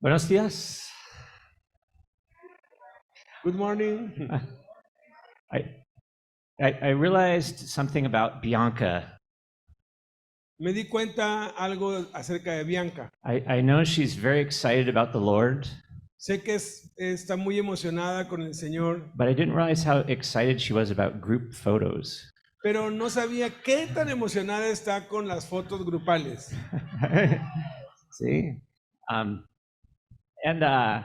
Buenos días. Good morning. I realized something about Bianca. Me di cuenta algo acerca de Bianca. I know she's very excited about the Lord, Sé que está muy emocionada con el Señor, but I didn't realize how excited she was about group photos. pero no sabía qué tan emocionada está con las fotos grupales. See? And I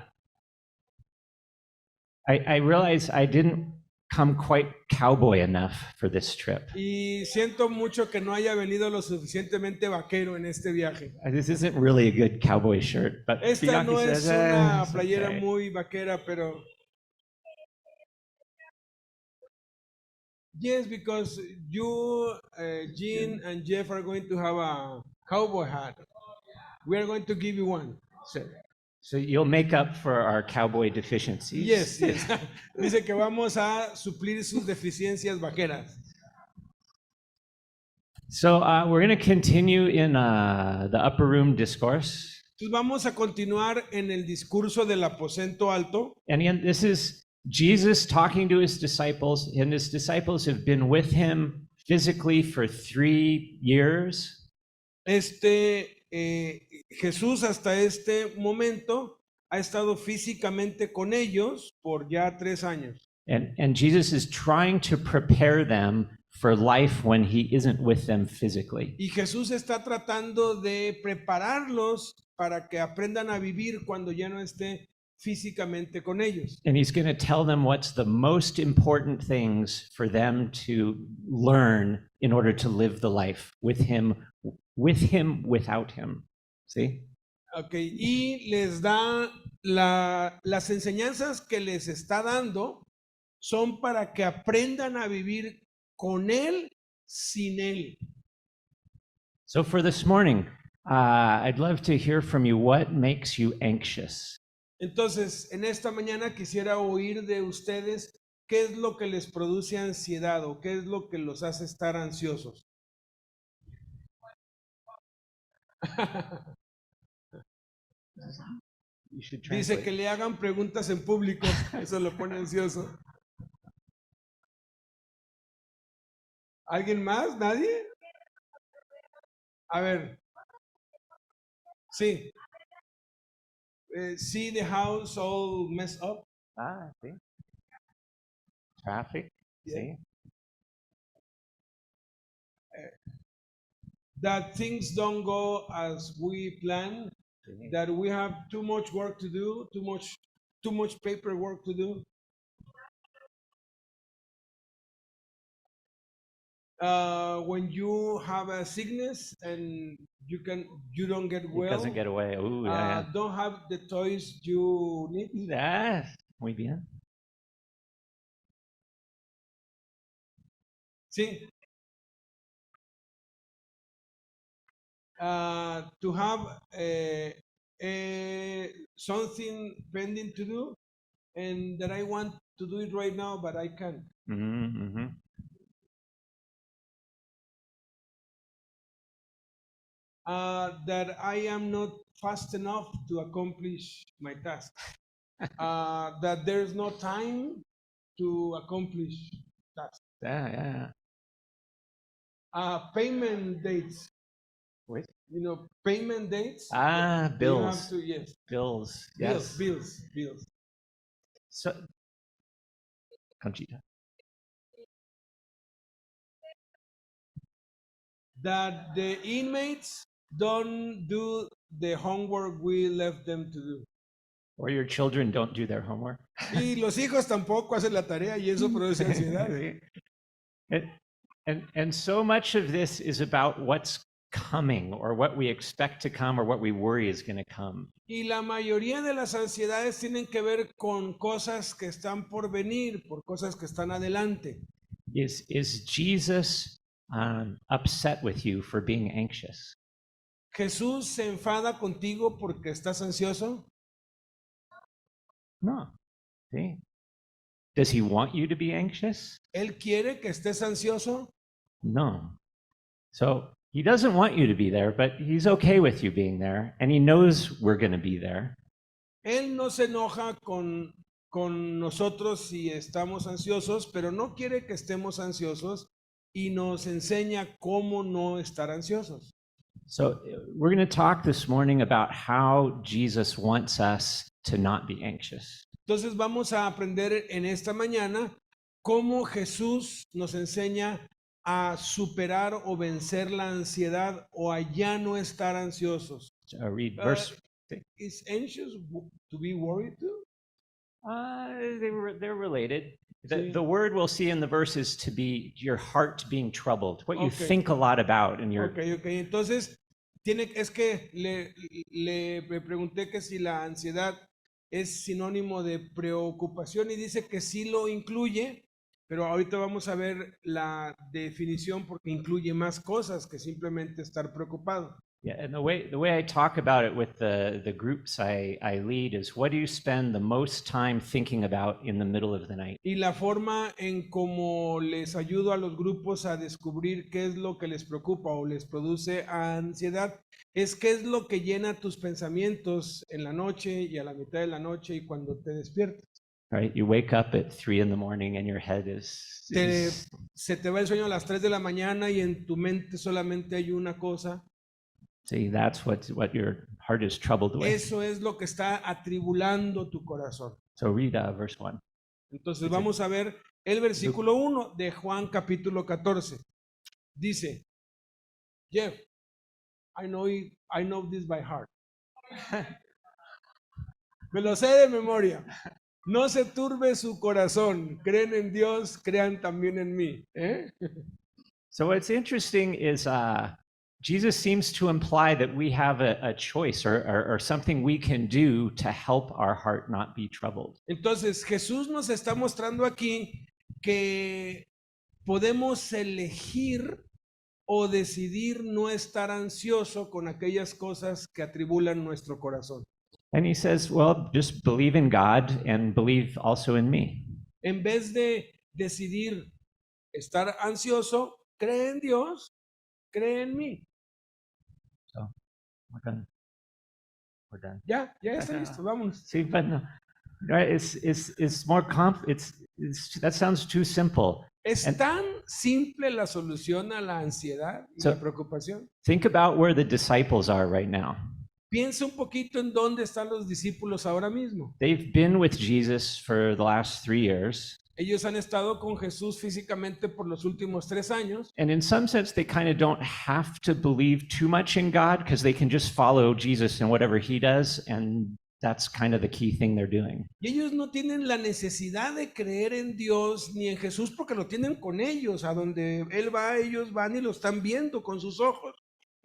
realized I didn't come quite cowboy enough for this trip. Y siento mucho que no haya venido lo suficientemente vaquero en este viaje. This isn't really a good cowboy shirt, but Esta Bianca no says, es una it's playera okay." muy vaquera, pero... Yes, because you, Jean and Jeff are going to have a cowboy hat. We are going to give you one. So you'll make up for our cowboy deficiencies. Yes, yes. Dice que vamos a suplir sus deficiencias vaqueras. So we're going to continue in the upper room discourse. Entonces vamos a continuar en el discurso del aposento alto. And again, this is Jesus talking to his disciples, and his disciples have been with him physically for 3 years. Jesús hasta este momento ha estado físicamente con ellos por ya 3 años. And Jesus is trying to prepare them for life when he isn't with them physically. Y Jesús está tratando de prepararlos para que aprendan a vivir cuando ya no esté físicamente con ellos. And he's going to tell them what's the most important things for them to learn in order to live the life with him, without him. See? Okay, y les da las enseñanzas que les está dando son para que aprendan a vivir con él, sin él. So for this morning, I'd love to hear from you. What makes you anxious? Entonces, en esta mañana quisiera oír de ustedes qué es lo que les produce ansiedad o qué es lo que los hace estar ansiosos. Dice que le hagan preguntas en público, eso lo pone ansioso. ¿Alguien más? ¿Nadie? A ver. Sí. See the house all messed up. See. Traffic. Yeah. See. That things don't go as we plan. See. That we have too much work to do, too much paperwork to do. When you have a sickness and you don't get well. It doesn't get away. Ooh, yeah. Don't have the toys you need. Muy bien. Sí. To have something pending to do, and that I want to do it right now, but I can't. Mm-hmm. That I am not fast enough to accomplish my task. That there's no time to accomplish tasks. Yeah. Payment dates. Wait. You know, payment dates. Bills. You have to, yes. Bills. Yes. Bills. So, Conchita. That the inmates don't do the homework we left them to do. Or your children don't do their homework. Y los hijos tampoco hacen la tarea y eso produce ansiedad. And so much of this is about what's coming or what we expect to come or what we worry is going to come. Y la mayoría de las ansiedades tienen que ver con cosas que están por venir, por cosas que están adelante. Is Jesus upset with you for being anxious? ¿Jesús se enfada contigo porque estás ansioso? No. See? Does he want you to be anxious? ¿Él quiere que estés ansioso? No. So he doesn't want you to be there, but he's okay with you being there, and he knows we're going to be there. Él no se enoja con nosotros si estamos ansiosos, pero no quiere que estemos ansiosos y nos enseña cómo no estar ansiosos. So we're going to talk this morning about how Jesus wants us to not be anxious. Entonces vamos a aprender en esta mañana cómo Jesús nos enseña a superar o vencer la ansiedad o a ya no estar ansiosos. So read verse. Is anxious to be worried too? They're related. Sí. The word we'll see in the verse is to be your heart being troubled, what you Okay. think a lot about in your. Ok. Entonces, es que le pregunté que si la ansiedad es sinónimo de preocupación y dice que sí lo incluye, pero ahorita vamos a ver la definición porque incluye más cosas que simplemente estar preocupado. Yeah, and the way I talk about it with the groups I lead is, what do you spend the most time thinking about in the middle of the night? Y la forma en cómo les ayudo a los grupos a descubrir qué es lo que les preocupa o les produce ansiedad es qué es lo que llena tus pensamientos en la noche y a la mitad de la noche y cuando te despiertas. Right? You wake up at 3 in the morning and your head is Se te va el sueño a las 3 de la mañana y en tu mente solamente hay una cosa. See, that's what your heart is troubled with. Eso es lo que está atribulando tu corazón. So read verse 1. Entonces vamos a ver el versículo 1 de Juan capítulo 14. Dice, Jeff, I know this by heart. Me lo sé de memoria. No se turbe su corazón. Creen en Dios, crean también en mí. So what's interesting is Jesus seems to imply that we have a choice or something we can do to help our heart not be troubled. Entonces Jesús nos está mostrando aquí que podemos elegir o decidir no estar ansioso con aquellas cosas que atribulan nuestro corazón. And he says, well, just believe in God and believe also in me. En vez de decidir estar ansioso, cree en Dios, cree en mí. So we're done. Ya está listo, vámonos. See, but no, right? It's more that sounds too simple. Es tan simple la solución a la ansiedad y So- la preocupación. Think about where the disciples are right now. Piensa un poquito en dónde están los discípulos ahora mismo. They've been with Jesus for the last 3 years. Ellos han estado con Jesús físicamente por los últimos 3 años. And in some sense, they kind of don't have to believe too much in God because they can just follow Jesus and whatever he does. And that's kind of the key thing they're doing. Y ellos no tienen la necesidad de creer en Dios ni en Jesús porque lo tienen con ellos. A donde Él va, ellos van y lo están viendo con sus ojos.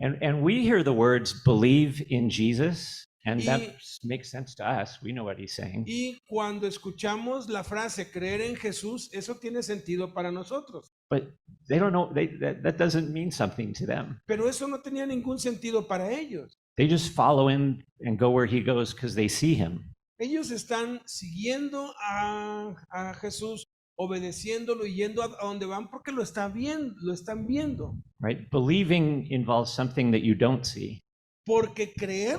And we hear the words believe in Jesus, and that Y- makes sense to us. We know what he's saying. Y cuando escuchamos la frase creer en Jesús, eso tiene sentido para nosotros. But they don't know, that doesn't mean something to them. Pero eso no tenía ningún sentido para ellos. They just follow him and go where he goes because they see him. Ellos están siguiendo a Jesús, obedeciéndolo y yendo a donde van porque lo están viendo. Right? Believing involves something that you don't see. Porque creer,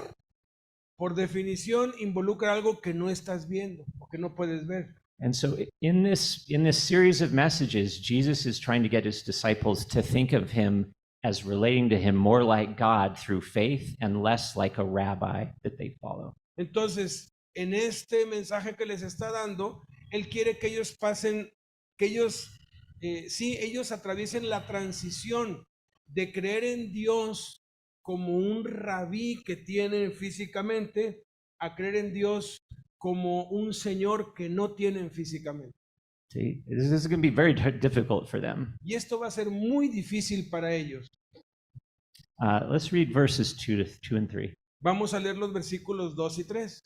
por definición, involucra algo que no estás viendo o que no puedes ver. And so in this series of messages, Jesus is trying to get his disciples to think of him as relating to him more like God through faith and less like a rabbi that they follow. Entonces, en este mensaje que les está dando, Él quiere que ellos pasen, que ellos atraviesen la transición de creer en Dios como un rabí que tienen físicamente a creer en Dios como un Señor que no tienen físicamente. See, this is going to be very difficult for them. Y esto va a ser muy difícil para ellos. Let's read verses 2 and 3. Vamos a leer los versículos 2 y 3.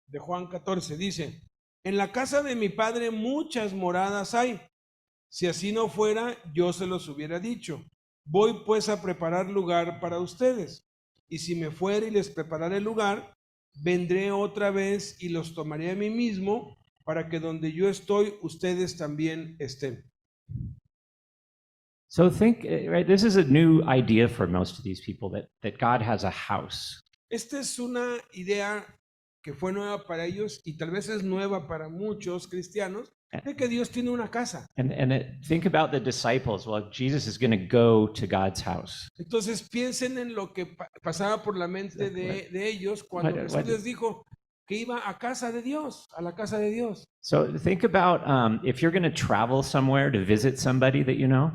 De Juan 14 dice, en la casa de mi padre muchas moradas hay. Si así no fuera, yo se los hubiera dicho. Voy pues a preparar lugar para ustedes. Y si me fuera y les prepararé el lugar, vendré otra vez y los tomaré a mí mismo, para que donde yo estoy, ustedes también estén. So think, right, this is a new idea for most of these people that God has a house. Esta es una idea que fue nueva para ellos y tal vez es nueva para muchos cristianos, de que Dios tiene una casa. Think about the disciples. Well, Jesus is going to go to God's house. Entonces piensen en lo que pasaba por la mente de ellos cuando Jesús les dijo que iba a casa de Dios, a la casa de Dios. So think about if you're going to travel somewhere to visit somebody that you know.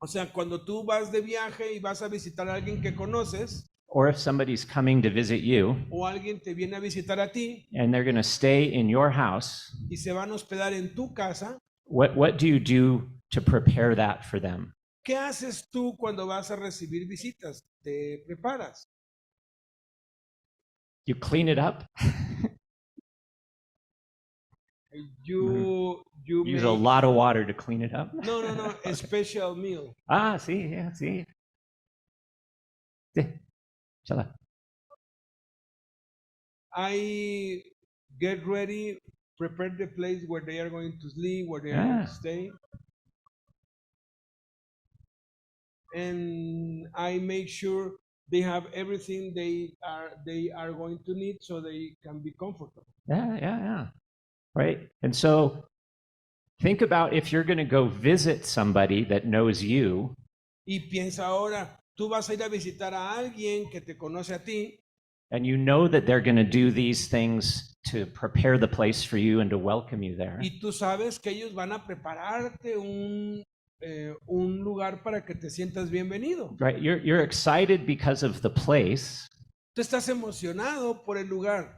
O sea, cuando tú vas de viaje y vas a visitar a alguien que conoces, or if somebody's coming to visit you, o alguien te viene a visitar a ti, and they're going to stay in your house, y se van a hospedar en tu casa, what do you do to prepare that for them? ¿qué haces tú cuando vas a recibir visitas? ¿Te preparas? You clean it up. You use a lot of water to clean it up. No, a special meal. Sí, yeah, sí. Sí. Chala. I get ready, prepare the place where they are going to sleep, where they are going to stay. And I make sure they have everything they are going to need so they can be comfortable. Yeah. Right? And so think about if you're going to go visit somebody that knows you. Y piensa ahora, tú vas a ir a visitar a alguien que te conoce a ti. And you know that they're going to do these things to prepare the place for you and to welcome you there. Y tú sabes que ellos van a prepararte un lugar para que te sientas bienvenido. Right? You're excited because of the place. Tú estás emocionado por el lugar.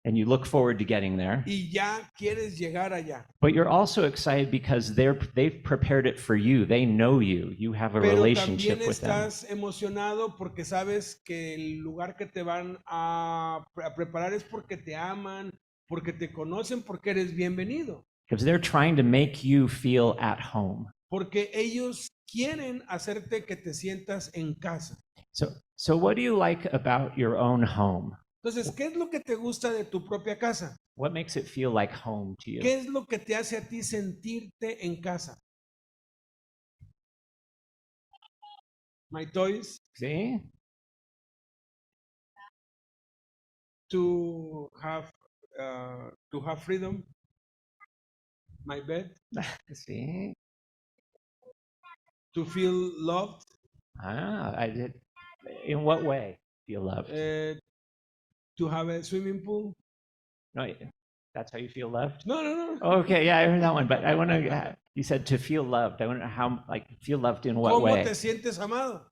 And you look forward to getting there. Y ya quieres llegar allá. But you're also excited because they've prepared it for you. They know you. You have a relationship with them. Pero también estás emocionado porque sabes que el lugar que te van a preparar es porque te aman, porque te conocen, porque eres bienvenido. Because they're trying to make you feel at home. Porque ellos quieren hacerte que te sientas en casa. So what do you like about your own home? Entonces, ¿qué es lo que te gusta de tu propia casa? What makes it feel like home to you? ¿Qué es lo que te hace a ti sentirte en casa? My toys. See? To have freedom. My bed. See? To feel loved. I did. In what way feel loved? To have a swimming pool. No, that's how you feel loved? No. Okay, yeah, I heard that one, but I want to, you said to feel loved. I want to know how, like, feel loved in what way? ¿Cómo te sientes amado?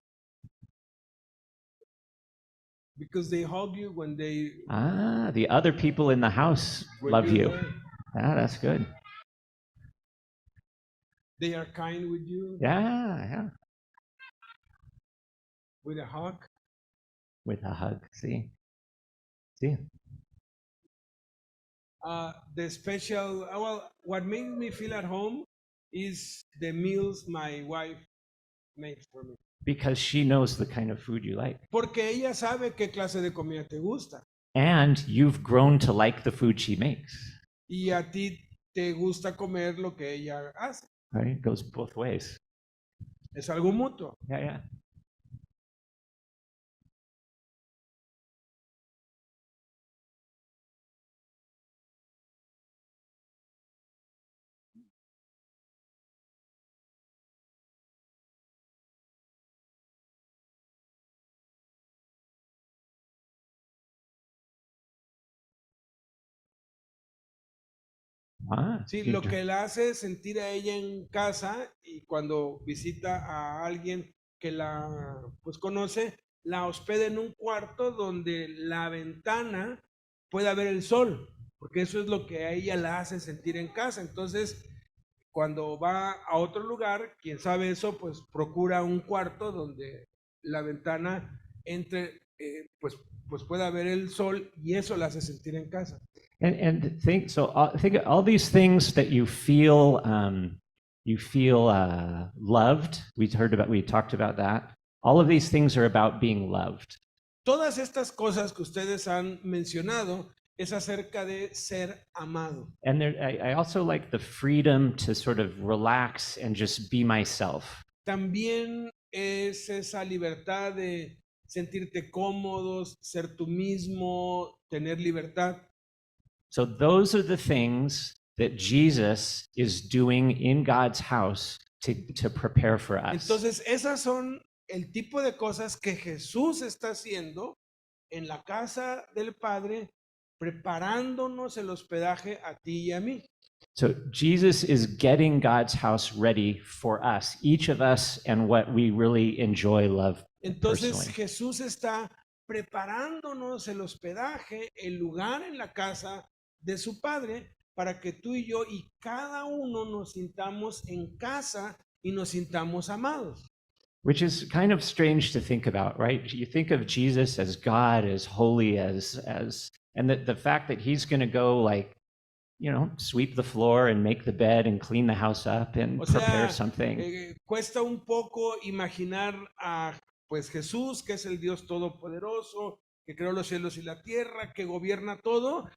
Because they hug you when they... The other people in the house love you. That's good. They are kind with you. Yeah. With a hug. With a hug, see? The special, what makes me feel at home is the meals my wife makes for me. Because she knows the kind of food you like. Porque ella sabe qué clase de comida te gusta. And you've grown to like the food she makes. Y a ti te gusta comer lo que ella hace. Right? It goes both ways. Es algo mutuo. Yeah. Sí, lo que la hace sentir a ella en casa y cuando visita a alguien que la pues conoce, la hospeda en un cuarto donde la ventana pueda ver el sol, porque eso es lo que a ella la hace sentir en casa. Entonces, cuando va a otro lugar, quien sabe eso, pues procura un cuarto donde la ventana entre, pues pueda ver el sol y eso la hace sentir en casa. And think all these things that you feel loved. We talked about that. All of these things are about being loved. Todas estas cosas que ustedes han mencionado es acerca de ser amado. And I also like the freedom to sort of relax and just be myself. también es esa libertad de sentirte cómodos, ser tú mismo, tener libertad. So those are the things that Jesus is doing in God's house to prepare for us. Entonces, esas son el tipo de cosas que Jesús está haciendo en la casa del Padre, preparándonos el hospedaje a ti y a mí. So Jesus is getting God's house ready for us, each of us, and what we really enjoy, love Entonces, personally. Jesús está preparándonos el hospedaje, el lugar en la casa de su Padre, para que tú y yo y cada uno nos sintamos en casa y nos sintamos amados. Which is kind of strange to think about, right? You think of Jesus as God, as holy, and the fact that he's going to go like, sweep the floor and make the bed and clean the house up and O prepare sea, something. cuesta un poco imaginar a pues Jesús, que es el Dios todopoderoso, que creó los cielos y la tierra, que gobierna todo,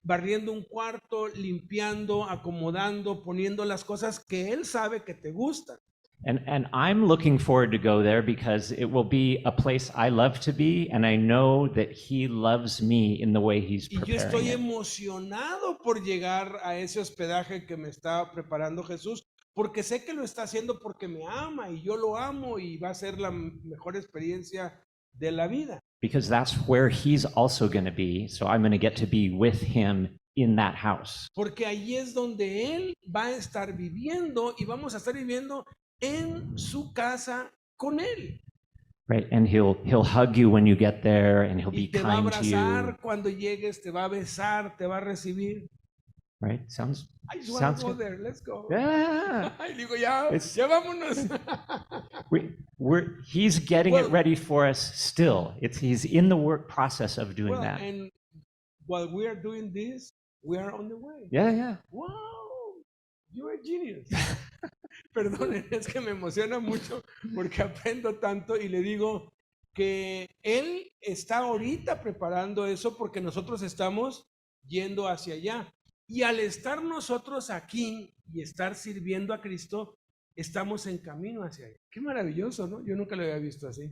barriendo un cuarto, limpiando, acomodando, poniendo las cosas que él sabe que te gustan. And I'm looking forward to go there because it will be a place I love to be, and I know that he loves me in the way he's Y yo estoy preparing it. emocionado por llegar a ese hospedaje que me está preparando Jesús, porque sé que lo está haciendo porque me ama y yo lo amo y va a ser la mejor experiencia de la vida. Because that's where he's also going to be, so I'm going to get to be with him in that house. Porque allí es donde él va a estar viviendo y vamos a estar viviendo en su casa con él. Right, and he'll hug you when you get there, and he'll Y be te va a kind to you. abrazar cuando llegues, te va a besar, te va a recibir. Right, sounds I just want sounds to go good. there, let's go. Yeah, Y digo, ya, It's- ya vámonos. he's getting Well- it ready for us still. He's in the work process of doing Well, that. and while we are doing this, we are on the way. Yeah. Wow, you're a genius. Perdonen, es que me emociona mucho porque aprendo tanto y le digo que él está ahorita preparando eso porque nosotros estamos yendo hacia allá. Y al estar nosotros aquí y estar sirviendo a Cristo, estamos en camino hacia allá. Qué maravilloso, ¿no? Yo nunca lo había visto así.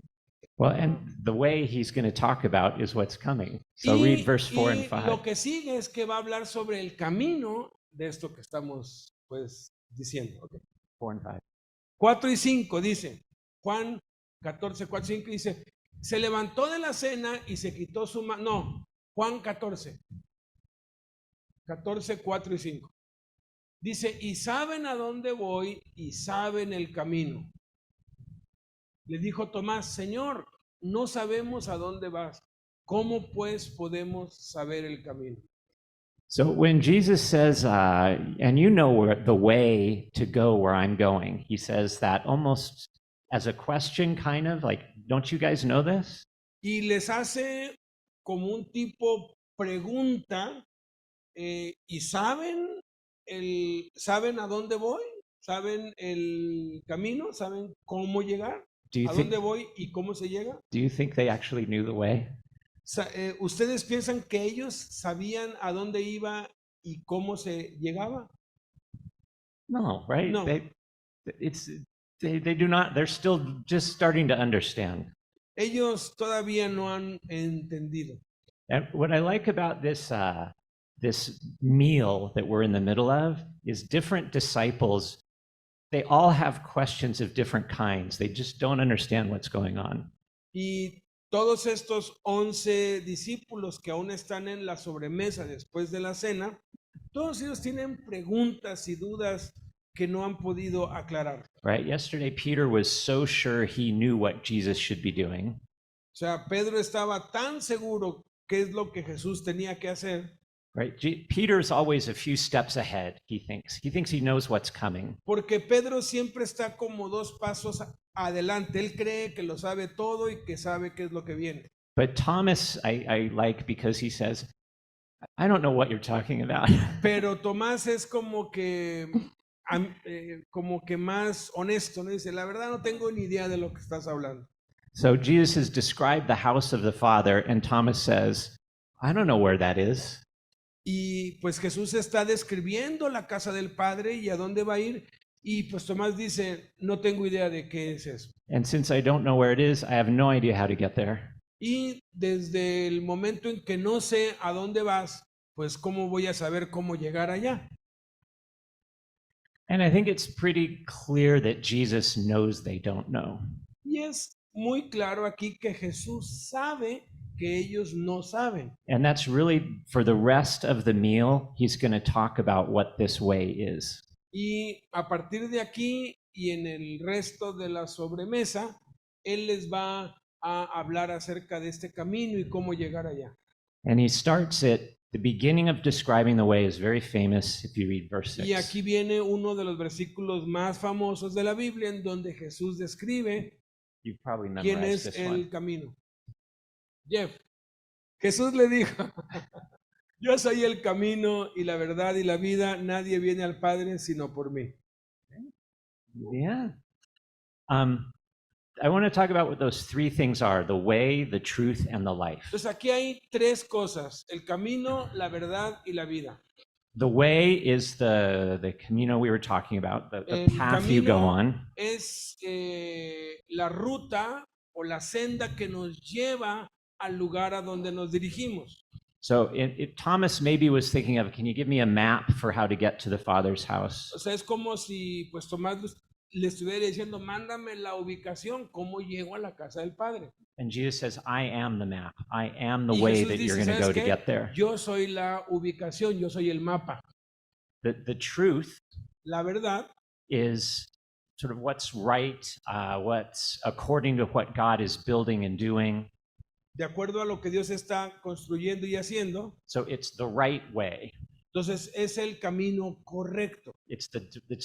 Well, and the way he's going to talk about is what's coming. So read verse 4 and y 5. lo que sigue es que va a hablar sobre el camino de esto que estamos pues diciendo. Okay. 4 and 5. 4 y 5 dice, Juan 14, 4 y 5 dice, se levantó de la cena y se quitó su mano. No, Juan 14, 4 y 5. Dice, y saben a dónde voy y saben el camino. Le dijo Tomás, Señor, no sabemos a dónde vas. ¿Cómo pues podemos saber el camino? So when Jesus says, and you know where the way to go where I'm going, he says that almost as a question, kind of like, don't you guys know this? Y les hace como un tipo pregunta, ¿y saben a dónde voy? ¿Saben el camino? ¿Saben cómo llegar? Do you ¿A think dónde voy y cómo se llega? they actually knew the way? ¿Ustedes piensan que ellos sabían a dónde iba y cómo se llegaba? No, right? No. They do not. They're still just starting to understand. Ellos todavía no han entendido. And what I like about this meal that we're in the middle of is different disciples. They all have questions of different kinds. They just don't understand what's going on. Y todos estos 11 discípulos que aún están en la sobremesa después de la cena, todos ellos tienen preguntas y dudas que no han podido aclarar. Right? Yesterday, Peter was so sure he knew what Jesus should be doing. O sea, Pedro estaba tan seguro qué es lo que Jesús tenía que hacer. Right? Peter's always a few steps ahead, he thinks. He thinks he knows what's coming. Porque Pedro siempre está como 2 pasos adelante. Él cree que lo sabe todo y que sabe qué es lo que viene. But Thomas, I like because he says, I don't know what you're talking about. Pero Tomás es como que más honesto, ¿no? Dice, la verdad no tengo ni idea de lo que estás hablando. So Jesus has described the house of the Father, and Thomas says, I don't know where that is. Y pues Jesús está describiendo la casa del Padre y a dónde va a ir. Y pues Tomás dice, no tengo idea de qué es eso. And since I don't know where it is, I have no idea how to get there. Y desde el momento en que no sé a dónde vas, pues cómo voy a saber cómo llegar allá. And I think it's pretty clear that Jesus knows they don't know. Y es muy claro aquí que Jesús sabe que ellos no saben. And that's really for the rest of the meal, he's going to talk about what this way is. Y a partir de aquí y en el resto de la sobremesa, Él les va a hablar acerca de este camino y cómo llegar allá. And he starts at the beginning of describing the way is very famous if you read verse 6. Y aquí viene uno de los versículos más famosos de la Biblia en donde Jesús describe You've probably quién memorized es this el one. camino. Jeff, Jesús le dijo, yo soy el camino y la verdad y la vida, nadie viene al Padre sino por mí. Yeah. I want to talk about what those three things are: the way, the truth, and the life. Entonces aquí hay tres cosas, el camino, la verdad y la vida. The way is the camino we were talking about, the El path you go camino on. es la ruta o la senda que nos lleva al lugar a donde nos dirigimos. So Thomas maybe was thinking of, can you give me a map for how to get to the Father's house? O sea, es como si pues Tomás le estuviera diciendo, mándame la ubicación, cómo llego a la casa del Padre. And Jesus says, I am the map. I am the Y way Jesús that you're dice, going to ¿sabes go to qué? get there. Yo soy la ubicación, yo soy el mapa. The truth La verdad is sort of what's right, what's according to what God is building and doing. de acuerdo a lo que Dios está construyendo y haciendo, So it's the right way. entonces es el camino correcto. It's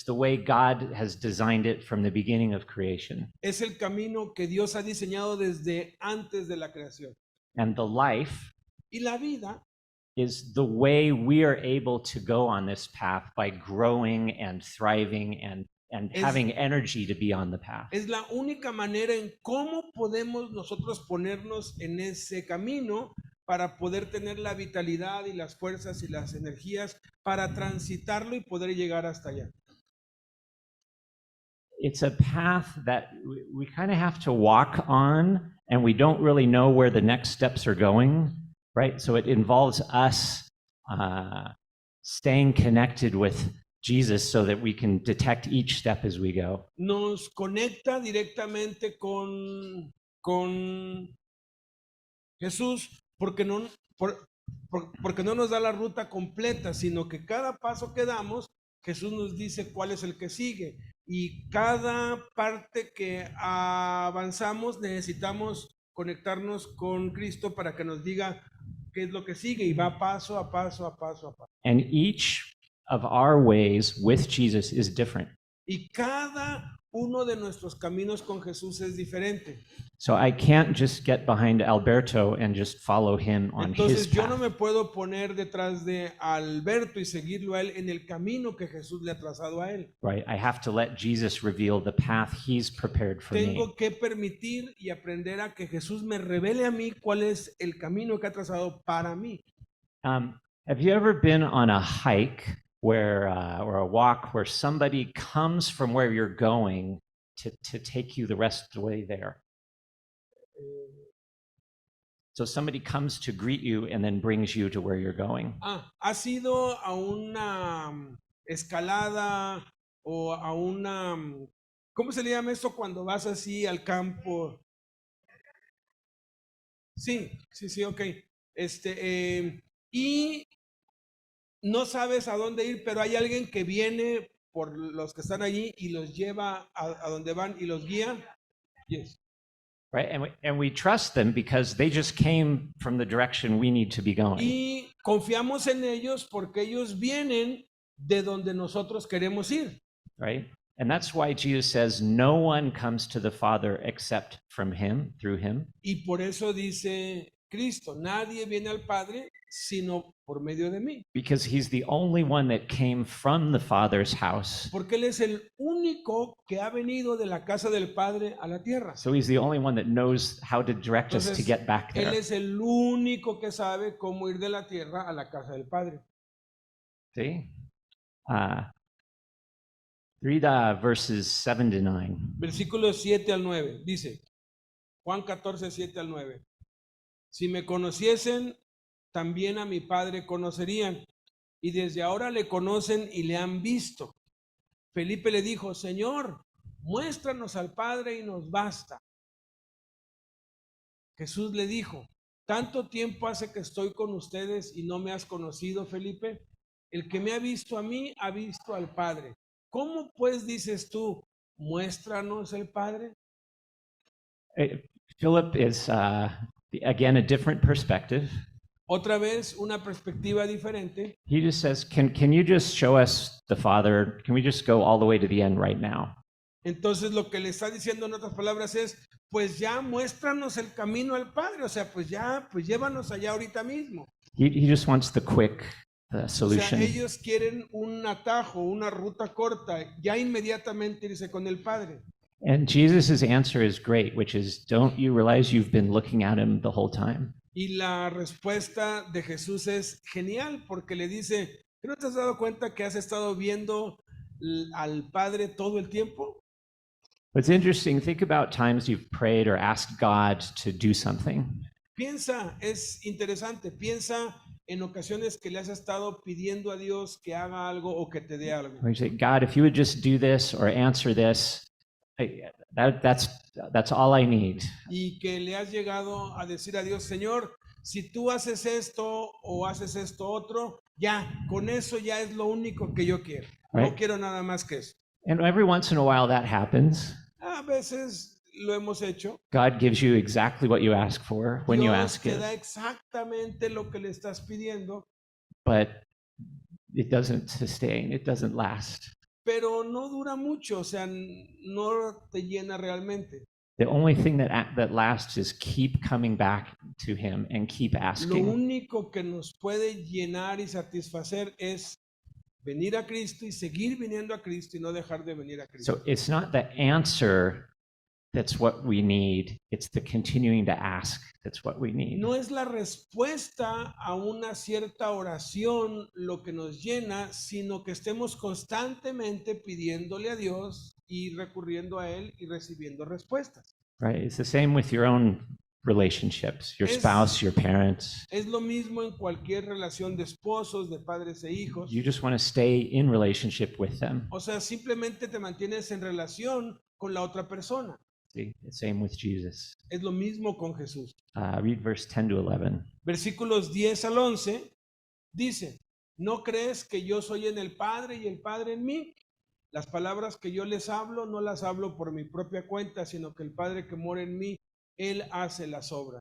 the way God has designed it from the beginning of creation. Es el camino que Dios ha diseñado desde antes de la creación. And the life Y la vida is the way we are able to go on this path by growing and thriving and having energy to be on the path. es la única manera en cómo podemos nosotros ponernos en ese camino para poder tener la vitalidad y las fuerzas y las energías para transitarlo y poder llegar hasta allá. It's a path that we kind of have to walk on, and we don't really know where the next steps are going, right? So it involves us staying connected with Jesus so that we can detect each step as we go. Nos conecta directamente con Jesús porque porque no nos da la ruta completa, sino que cada paso que damos, Jesús nos dice cuál es el que sigue. Y cada parte que avanzamos necesitamos conectarnos con Cristo para que nos diga qué es lo que sigue y va paso a paso a paso a paso. And each of our ways with Jesus is different. Y cada uno de nuestros caminos con Jesús es diferente. So I can't just get behind Alberto and just follow him on his Entonces yo path. no me puedo poner detrás de Alberto y seguirlo a él en el camino que Jesús le ha trazado a él. Right? I have to let Jesus reveal the path he's prepared for me. Tengo que permitir y aprender a que Jesús me revele a mí cuál es el camino que ha trazado para mí. Have you ever been on a hike where, or a walk where somebody comes from where you're going to take you the rest of the way there? So somebody comes to greet you and then brings you to where you're going. ¿Has ido a una escalada o a una, ¿cómo se le llama esto cuando vas así al campo? Sí, ok. Y no sabes a dónde ir, pero hay alguien que viene por los que están allí y los lleva a donde van y los guía. Yes. Right? And we trust them because they just came from the direction we need to be going. Y confiamos en ellos porque ellos vienen de donde nosotros queremos ir. Right? And that's why Jesus says, no one comes to the Father except from him, through him. Y por eso dice Cristo, nadie viene al Padre sino por medio de mí. Because he's the only one that came from the Father's house. Porque Él es el único que ha venido de la casa del Padre a la tierra. So he's the only one that knows how to direct us to Entonces, get back Él there. es el único que sabe cómo ir de la tierra a la casa del Padre. See? Read verses 7 to 9. Versículos 7 al 9. Dice, Juan 14, 7 al 9. Si me conociesen, también a mi Padre conocerían, y desde ahora le conocen y le han visto. Felipe le dijo, Señor, muéstranos al Padre y nos basta. Jesús le dijo, ¿tanto tiempo hace que estoy con ustedes y no me has conocido, Felipe? El que me ha visto a mí, ha visto al Padre. ¿Cómo pues dices tú, muéstranos el Padre? Philip is, again, a different perspective. Otra vez, una perspectiva diferente. He just says, can you just show us the Father? Can we just go all the way to the end right now? Entonces lo que le está diciendo en otras palabras es, pues ya muéstranos el camino al Padre, o sea, pues ya, pues llévanos allá ahorita mismo. He just wants the quick O sea, solution. ellos quieren un atajo, una ruta corta, ya inmediatamente irse con el Padre. And Jesus' answer is great, which is, don't you realize you've been looking at him the whole time? Y la respuesta de Jesús es genial, porque le dice, ¿que no te has dado cuenta que has estado viendo al Padre todo el tiempo? It's interesting. Think about times you've prayed or asked God to do something. Piensa, es interesante, piensa en ocasiones que le has estado pidiendo a Dios que haga algo o que te dé algo. Where you say, God, if you would just do this or answer this, that's all I need. Y que le has llegado a decir a Dios, Señor, si tú haces esto o haces esto otro, ya, con eso ya es lo único que yo quiero. No Right. quiero nada más que eso. And every once in a while that happens. A veces lo hemos hecho. God gives you exactly what you ask for when you Dios ask te it, da exactamente lo que le estás pidiendo, but it doesn't sustain, it doesn't last. pero no dura mucho, o sea, no te llena realmente. The only thing that lasts is keep coming back to him and keep Lo asking. único que nos puede llenar y satisfacer es venir a Cristo y seguir viniendo a Cristo y no dejar de venir a Cristo. So it's not the answer that's what we need, it's the continuing to ask that's what we need. No es la respuesta a una cierta oración lo que nos llena, sino que estemos constantemente pidiéndole a Dios y recurriendo a Él y recibiendo respuestas. Right? It's the same with your own relationships, your Es- spouse, your parents. Es lo mismo en cualquier relación de esposos, de padres e hijos. You just want to stay in relationship with them. O sea, simplemente te mantienes en relación con la otra persona. See? The same with Jesus. Es lo mismo con Jesús. Read verse 10 to 11. Versículos 10 al 11 dice, ¿no crees que yo soy en el Padre y el Padre en mí? Las palabras que yo les hablo no las hablo por mi propia cuenta, sino que el Padre que mora en mí, Él hace las obras.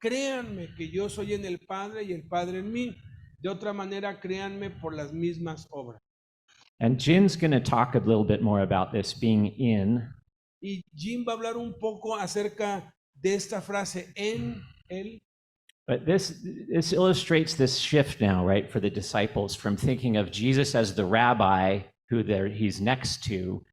Créanme que yo soy en el Padre y el Padre en mí. De otra manera, créanme por las mismas obras. And Jin's going to talk a little bit more about this being in. Y Jim va a hablar un poco acerca de esta frase, en Él. But this illustrates this shift now, right, for the disciples from thinking of Jesus as the rabbi who he's next to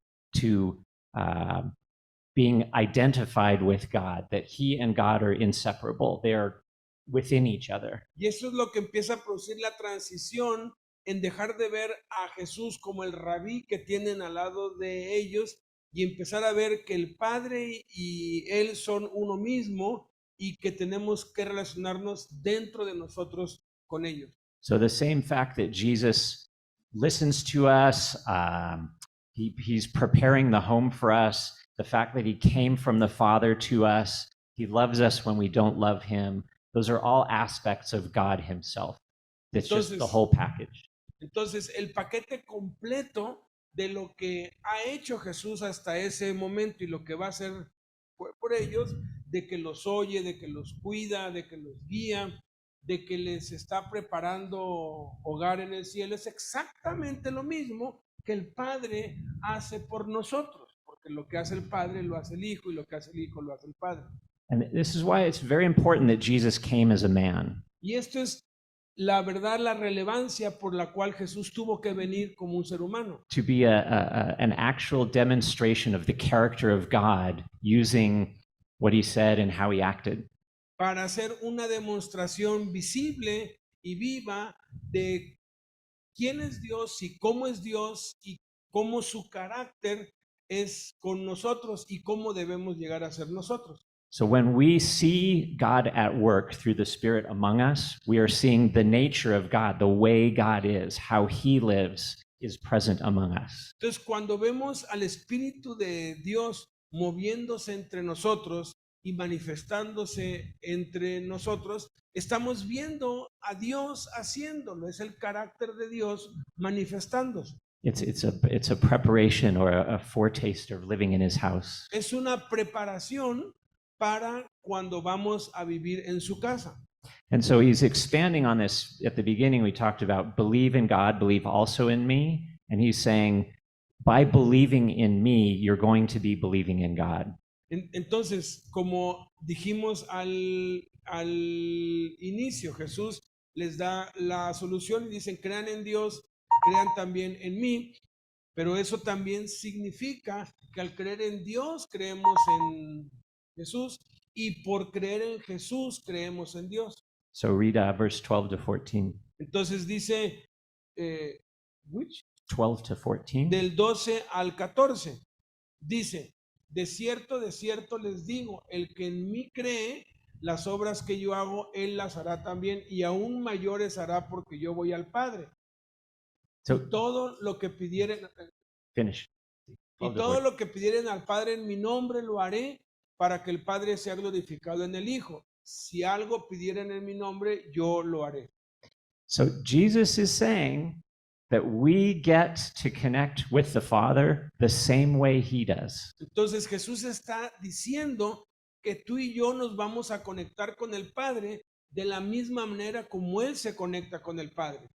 being identified with God, that he and God are inseparable. They are within each other. Y eso es lo que empieza a producir la transición en dejar de ver a Jesús como el rabí que tienen al lado de ellos y empezar a ver que el Padre y Él son uno mismo y que tenemos que relacionarnos dentro de nosotros con ellos. So the same fact that Jesus listens to us, he's preparing the home for us, the fact that he came from the Father to us, he loves us when we don't love him, those are all aspects of God himself. It's just the whole package. Entonces, el paquete completo de lo que ha hecho Jesús hasta ese momento y lo que va a hacer por ellos, de que los oye, de que los cuida, de que los guía, de que les está preparando hogar en el cielo, es exactamente lo mismo que el Padre hace por nosotros, porque lo que hace el Padre lo hace el Hijo y lo que hace el Hijo lo hace el Padre. And this is why it's very important that Jesus came as a man. Y esto es la verdad, la relevancia por la cual Jesús tuvo que venir como un ser humano. To be an actual demonstration of the character of God using what he said and how he acted. Para hacer una demostración visible y viva de quién es Dios y cómo es Dios y cómo su carácter es con nosotros y cómo debemos llegar a ser nosotros. So when we see God at work through the Spirit among us, we are seeing the nature of God, the way God is, how he lives is present among us. Entonces, cuando vemos al Espíritu de Dios moviéndose entre nosotros y manifestándose entre nosotros, estamos viendo a Dios haciéndolo. Es el carácter de Dios manifestándose. It's a preparation or a foretaste of living in his house. Es una preparación para cuando vamos a vivir en su casa. And so he's expanding on this. At the beginning, we talked about believe in God, believe also in me. And he's saying, by believing in me, you're going to be believing in God. Entonces, como dijimos al inicio, Jesús les da la solución y dicen, crean en Dios, crean también en mí. Pero eso también significa que al creer en Dios, creemos en Jesús. Y por creer en Jesús, creemos en Dios. So read verse 12 to 14. Entonces dice, which? 12 to 14. Del 12 al 14. Dice, de cierto les digo, el que en mí cree, las obras que yo hago, él las hará también, y aún mayores hará porque yo voy al Padre. So Y todo lo que pidieren, finish. y todo lo que pidieren al Padre en mi nombre lo haré, para que el Padre sea glorificado en el Hijo. Si algo pidieren en mi nombre, yo lo haré. So Jesus is saying that we get to connect with the Father the same way he does. Entonces Jesús está diciendo que tú y yo nos vamos a conectar con el Padre de la misma manera como Él se conecta con el Padre.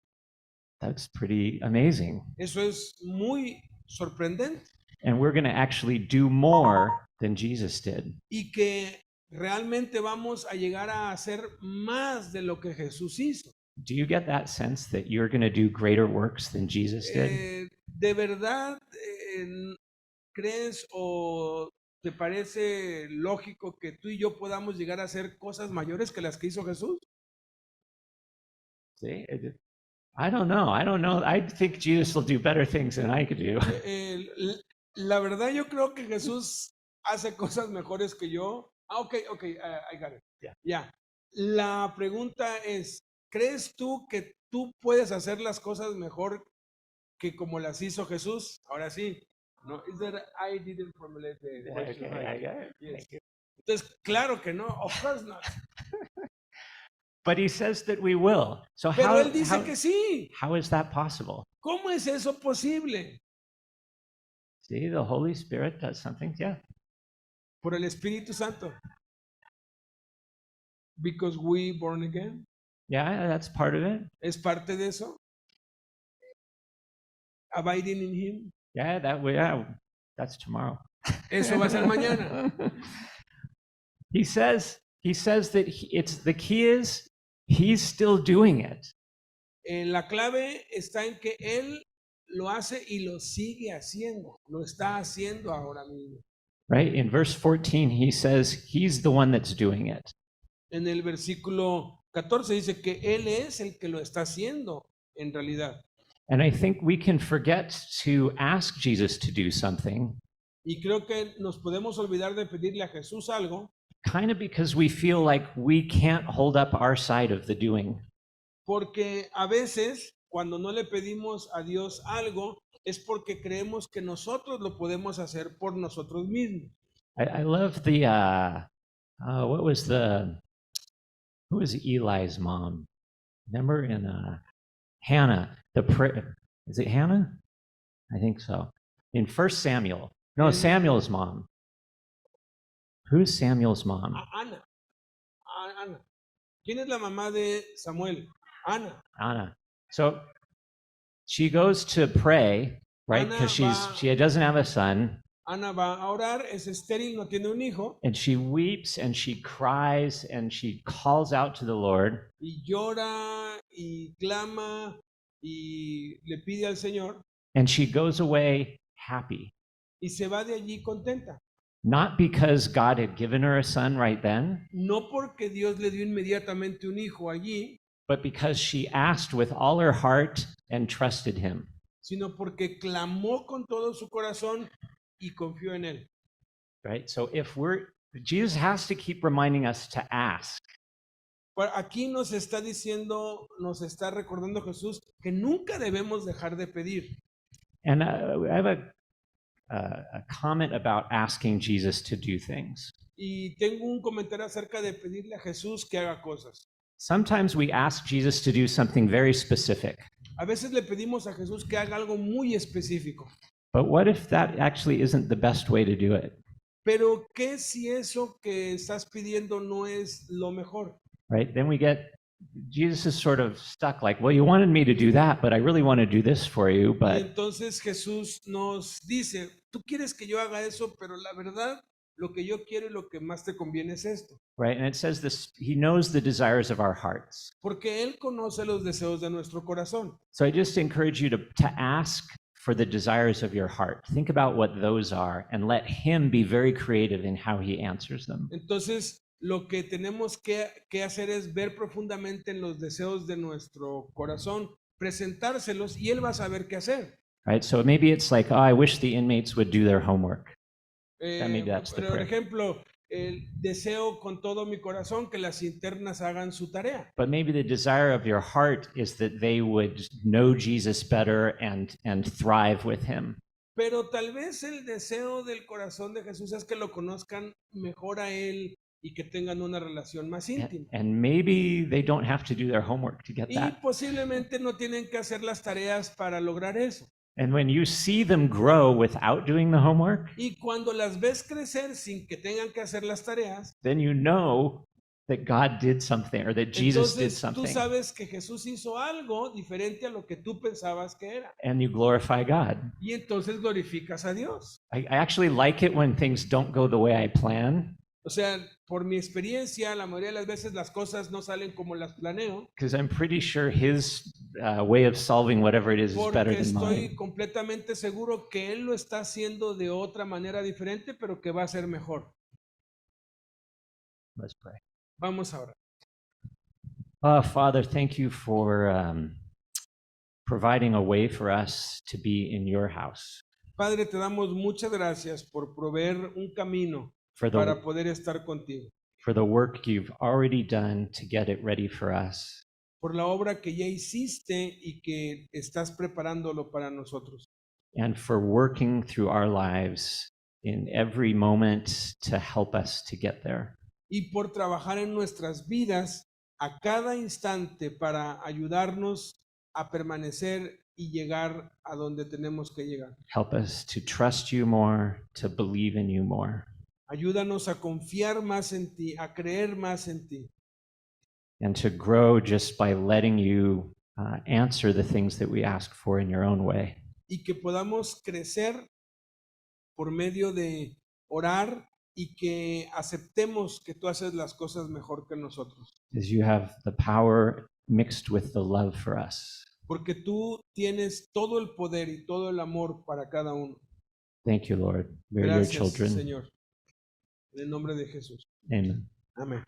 That's pretty amazing. Eso es muy sorprendente. And we're going to actually do more than Jesus did. Y que realmente vamos a llegar a hacer más de lo que Jesús hizo. Do you get that sense that you're going to do greater works than Jesus did? ¿De verdad crees o te parece lógico que tú y yo podamos llegar a hacer cosas mayores que las que hizo Jesús? See, I don't know. I think Jesus will do better things than I could do. La verdad yo creo que Jesús hace cosas mejores que yo. Okay, I got it. Ya. La pregunta es, ¿crees tú que tú puedes hacer las cosas mejor que como las hizo Jesús? Ahora sí. No, is that I didn't formulate the question right. I got it. Yes. Entonces, claro que no, of course not. But he says that we will. So Pero él dice que sí. how is that possible? ¿Cómo es eso posible? See, the Holy Spirit does something. Yeah. Por el Espíritu Santo. Because we born again. Yeah, that's part of it. Es parte de eso. Abiding in him. Yeah, that's tomorrow. Eso va a ser mañana. He says that the key is he's still doing it. La clave está en que él lo hace y lo sigue haciendo. Lo está haciendo ahora mismo. Right? In verse 14, he says he's the one that's doing it. En el versículo 14 dice que él es el que lo está haciendo en realidad. And I think we can forget to ask Jesus to do something. Y creo que nos podemos olvidar de pedirle a Jesús algo. Kind of because we feel like we can't hold up our side of the doing. Porque a veces, cuando no le pedimos a Dios algo, es porque creemos que nosotros lo podemos hacer por nosotros mismos. I love the, who was Eli's mom? Remember in Hannah, is it Hannah? I think so. In 1 Samuel. No, Samuel's mom. Who's Samuel's mom? Ana. ¿Quién es la mamá de Samuel? Ana. So she goes to pray, right? Because she doesn't have a son. Ana va a orar, es estéril, no tiene un hijo. And she weeps and she cries and she calls out to the Lord. Y llora y clama y le pide al Señor. And she goes away happy. Y se va de allí contenta. Not because God had given her a son right then. No porque Dios le dio inmediatamente un hijo allí. But because she asked with all her heart and trusted him. sino porque clamó con todo su corazón y confió en él. right? So Jesus has to keep reminding us to ask. Aquí nos está diciendo, nos está recordando Jesús que nunca debemos dejar de pedir. And I have a comment about asking Jesus to do things. Y tengo un comentario acerca de pedirle a Jesús que haga cosas. Sometimes we ask Jesus to do something very specific. A veces le pedimos a Jesús que haga algo muy específico. But what if that actually isn't the best way to do it? Pero ¿qué si eso que estás pidiendo no es lo mejor? Right? Then Jesus is sort of stuck like, well, you wanted me to do that, but I really want to do this for you. Y But entonces Jesús nos dice, tú quieres que yo haga eso, pero la verdad, lo que yo quiero y lo que más te conviene es esto. right, and it says this, he knows the desires of our hearts. Porque Él conoce los deseos de nuestro corazón. So I just encourage you to ask for the desires of your heart. Think about what those are and let him be very creative in how he answers them. Entonces, lo que tenemos que hacer es ver profundamente en los deseos de nuestro corazón, presentárselos y Él va a saber qué hacer. Right? So maybe it's like, oh, I wish the inmates would do their homework. Maybe that's the Por prayer. ejemplo, deseo con todo mi corazón que las internas hagan su tarea. But maybe the desire of your heart is that they would know Jesus better and thrive with him. Pero tal vez el deseo del corazón de Jesús es que lo conozcan mejor a Él y que tengan una relación más íntima. And maybe they don't have to do their homework to get Y that. posiblemente no tienen que hacer las tareas para lograr eso. And when you see them grow without doing the homework, Y cuando las ves crecer sin que tengan que hacer las tareas, then you know that God did something or that Jesus did entonces tú something, sabes que Jesús hizo algo diferente a lo que tú pensabas que era. and you glorify God. Y entonces glorificas a Dios. I actually like it when things don't go the way I plan, O sea, por mi experiencia, la mayoría de las veces las cosas no salen como las planeo, because I'm pretty sure his way of solving whatever it is better porque than mine. estoy completamente seguro que Él lo está haciendo de otra manera diferente, pero que va a ser mejor. Let's pray. Vamos ahora. Father, thank you for providing a way for us to be in your house, Padre, te damos muchas gracias por proveer un camino for para the poder estar contigo, work you've already done to get it ready for us. por la obra que ya hiciste y que estás preparándolo para nosotros, And for working through our lives in every moment to help us to get there. y por trabajar en nuestras vidas a cada instante para ayudarnos a permanecer y llegar a donde tenemos que llegar. Help us to trust you more, to believe in you more, Ayúdanos a confiar más en ti, a creer más en ti, and to grow just by letting you answer the things that we ask for in your own way. y que podamos crecer por medio de orar y que aceptemos que tú haces las cosas mejor que nosotros, Because you have the power mixed with the love for us. porque tú tienes todo el poder y todo el amor para cada uno. Thank you, Lord. We're your Gracias, children. Señor. En el nombre de Jesús. Amen. Amén.